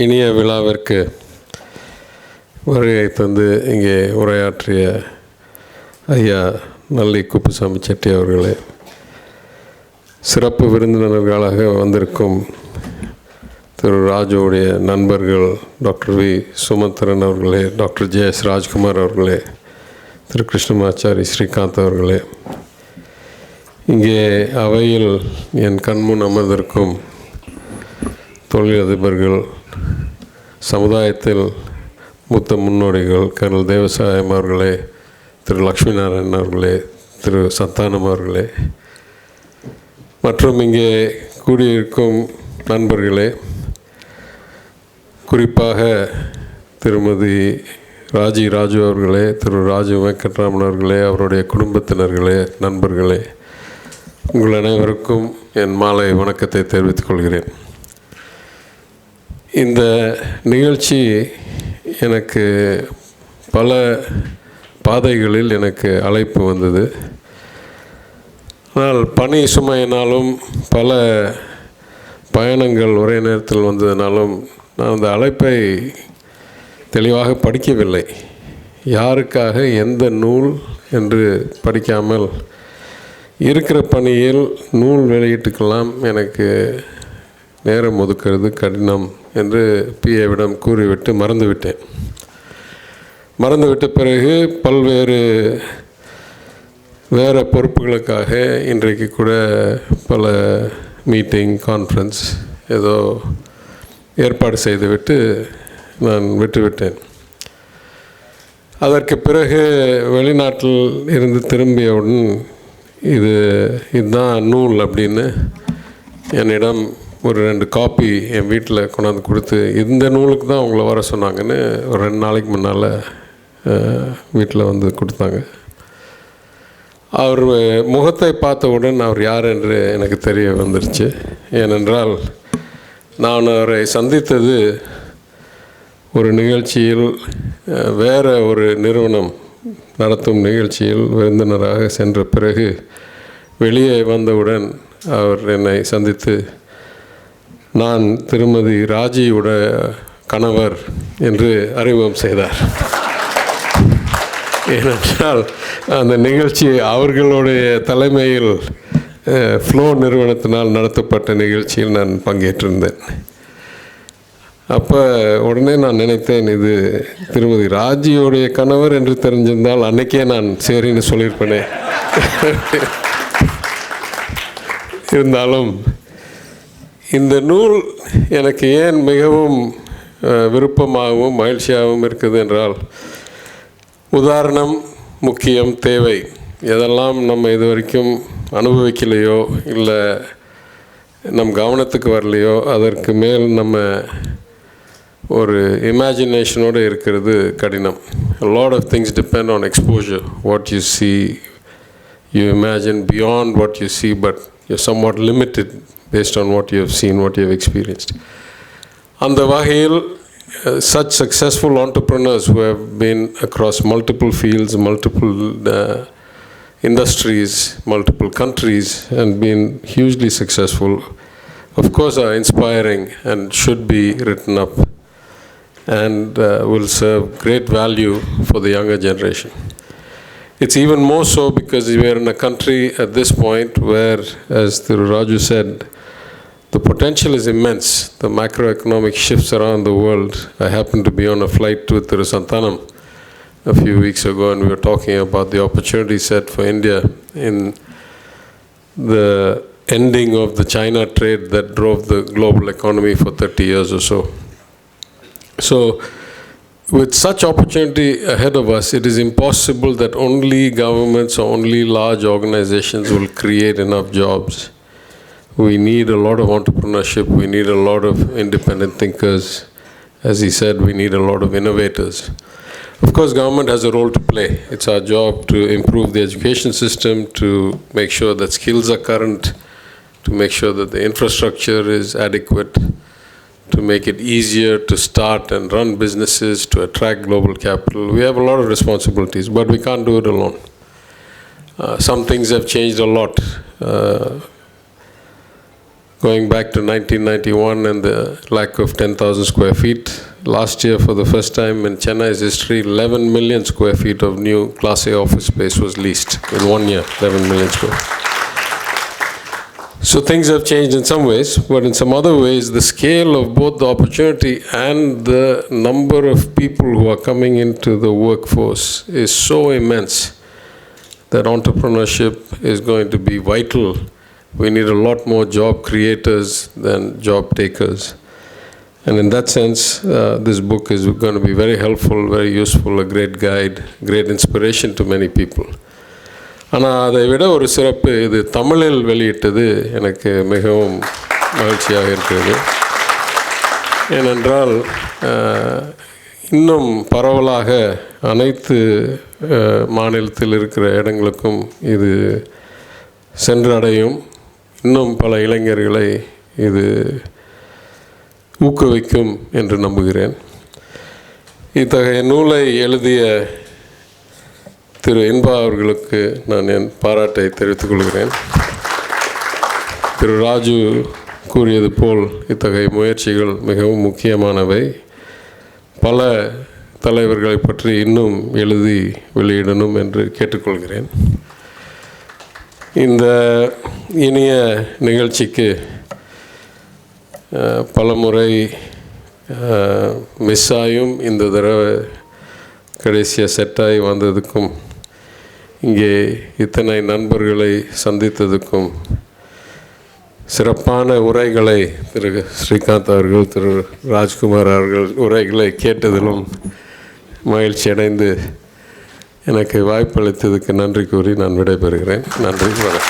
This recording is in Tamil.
இனிய விழாவிற்கு வருகை தந்து இங்கே உரையாற்றிய ஐயா நல்லி குப்புசாமி செட்டி அவர்களே, சிறப்பு விருந்தினர்களாக வந்திருக்கும் திரு ராஜுவுடைய நண்பர்கள் டாக்டர் வி சுமந்திரன் அவர்களே, டாக்டர் ஜே.எஸ். ராஜ்குமார் அவர்களே, திரு கிருஷ்ணமாச்சாரி ஸ்ரீகாந்த் அவர்களே, இங்கே அவையில் என் கண்முன் அமர்ந்திருக்கும் தொழிலதிபர்கள், சமுதாயத்தில் மூத்த முன்னோடிகள், கர்னல் தேவசாயம் அவர்களே, திரு லக்ஷ்மி நாராயணன் அவர்களே, திரு சந்தானம் அவர்களே, மற்றும் இங்கே கூடியிருக்கும் நண்பர்களே, குறிப்பாக திருமதி ராஜு அவர்களே, திரு ராஜு வெங்கட்ராமன் அவர்களே, அவருடைய குடும்பத்தினர்களே, நண்பர்களே, உங்கள் அனைவருக்கும் என் மாலை வணக்கத்தை தெரிவித்துக் கொள்கிறேன். இந்த நிகழ்ச்சி எனக்கு பல பாதைகளில் எனக்கு அழைப்பு வந்தது. ஆனால் பணி சுமையினாலும் பல பயணங்கள் ஒரே நேரத்தில் வந்ததினாலும் நான் அந்த அழைப்பை தெளிவாக படிக்கவில்லை. யாருக்காக எந்த நூல் என்று படிக்காமல் இருக்கிற பணியில் நூல் வெளியிட்டுக்கெல்லாம் எனக்கு நேரம் ஒதுக்கிறது கடினம் என்று பிஏவிடம் கூறிவிட்டு மறந்துவிட்ட பிறகு பல்வேறு வேறு பொறுப்புகளுக்காக இன்றைக்கு கூட பல மீட்டிங், கான்ஃபரன்ஸ் ஏதோ ஏற்பாடு செய்துவிட்டு நான் விட்டுவிட்டேன். அதற்கு பிறகு வெளிநாட்டில் இருந்து திரும்பியவுடன் இதுதான் நூல் அப்படின்னு என்னிடம் ஒரு 2 காப்பி என் வீட்டில் கொண்டாந்து கொடுத்து, இந்த நூலுக்கு தான் உங்களை வர சொன்னாங்கன்னு ஒரு 2 நாளைக்கு முன்னால் வீட்டில் வந்து கொடுத்தாங்க. அவர் முகத்தை பார்த்தவுடன் அவர் யார் என்று எனக்கு தெரிய வந்துருச்சு. ஏனென்றால் நான் அவரை சந்தித்தது ஒரு நிகழ்ச்சியில், வேறு ஒரு நிறுவனம் நடத்தும் நிகழ்ச்சியில் விருந்தினராக சென்ற பிறகு வெளியே வந்தவுடன் அவர் என்னை சந்தித்து, நான் திருமதி ராஜியோட கணவர் என்று அறிமுகம் செய்தார். ஏனென்றால் அந்த நிகழ்ச்சி அவர்களுடைய தலைமையில் ஃப்ளோ நிறுவனத்தினால் நடத்தப்பட்ட நிகழ்ச்சியில் நான் பங்கேற்றிருந்தேன். அப்போ உடனே நான் நினைத்தேன், இது திருமதி ராஜியோடைய கணவர் என்று தெரிஞ்சிருந்தால் அன்றைக்கே நான் சரின்னு சொல்லியிருப்பேனே. இருந்தாலும் இந்த நூல் எனக்கு ஏன் மிகவும் விருப்பமாகவும் மகிழ்ச்சியாகவும் இருக்குது என்றால், உதாரணம் முக்கியம், தேவை. எதெல்லாம் நம்ம இது வரைக்கும் அனுபவிக்கலையோ இல்லை நம் கவனத்துக்கு வரலையோ அதற்கு மேல் நம்ம ஒரு இமேஜினேஷனோடு இருக்கிறது கடினம். A lot of things depend on exposure. What you see, you imagine beyond what you see, but you're somewhat limited based on what you have seen, what you have experienced. அந்த வகையில் such successful entrepreneurs who have been across multiple fields, multiple industries, multiple countries and been hugely successful, of course are inspiring and should be written up and will serve great value for the younger generation. It's even more so because we are in a country at this point where, as Thiru Raju said, the potential is immense. The macroeconomic shifts around the world. I happened to be on a flight with Thiru Santhanam a few weeks ago, and we were talking about the opportunity set for India in the ending of the China trade that drove the global economy for 30 years or so. So, with such opportunity ahead of us, it is impossible that only governments or only large organizations will create enough jobs. We need a lot of entrepreneurship, we need a lot of independent thinkers. As he said, we need a lot of innovators. Of course, government has a role to play. It's our job to improve the education system, to make sure that skills are current, to make sure that the infrastructure is adequate, to make it easier to start and run businesses, to attract global capital. We have a lot of responsibilities, but we can't do it alone. Some things have changed a lot. going back to 1991 and the lack of 10,000 square feet. Last year, for the first time in Chennai's history, 11 million square feet of new Class A office space was leased in 1 year, 11 million square. So things have changed in some ways, but in some other ways, the scale of both the opportunity and the number of people who are coming into the workforce is so immense that entrepreneurship is going to be vital. We need a lot more job creators than job takers. And in that sense, this book is going to be very helpful, very useful, a great guide, great inspiration to many people. ஆனால் அதை விட ஒரு சிறப்பு, இது தமிழில் வெளியிட்டது எனக்கு மிகவும் மகிழ்ச்சியாக இருக்கிறது. ஏனென்றால் இன்னும் பரவலாக அனைத்து மாநிலத்தில் இருக்கிற இடங்களுக்கும் இது சென்றடையும். இன்னும் பல இளைஞர்களை இது ஊக்குவிக்கும் என்று நம்புகிறேன். இத்தகைய நூலை எழுதிய திரு இன்பா அவர்களுக்கு நான் என் பாராட்டை தெரிவித்துக் கொள்கிறேன். திரு ராஜு கூறியது போல் இத்தகைய முயற்சிகள் மிகவும் முக்கியமானவை. பல தலைவர்களை பற்றி இன்னும் எழுதி வெளியிடணும் என்று கேட்டுக்கொள்கிறேன். இந்த இனிய நிகழ்ச்சிக்கு பல முறை மிஸ் ஆயும் இந்த தடவை கடைசியாக செட்டாகி வந்ததுக்கும் இங்கே இத்தனை நண்பர்களை சந்தித்ததுக்கும் சிறப்பான உரைகளை திரு ஸ்ரீகாந்த் அவர்கள், திரு ராஜ்குமார் அவர்கள் உரைகளை கேட்டதிலும் மகிழ்ச்சி அடைந்து எனக்கு வாய்ப்பளித்ததுக்கு நன்றி கூறி நான் விடைபெறுகிறேன். நன்றி, வணக்கம்.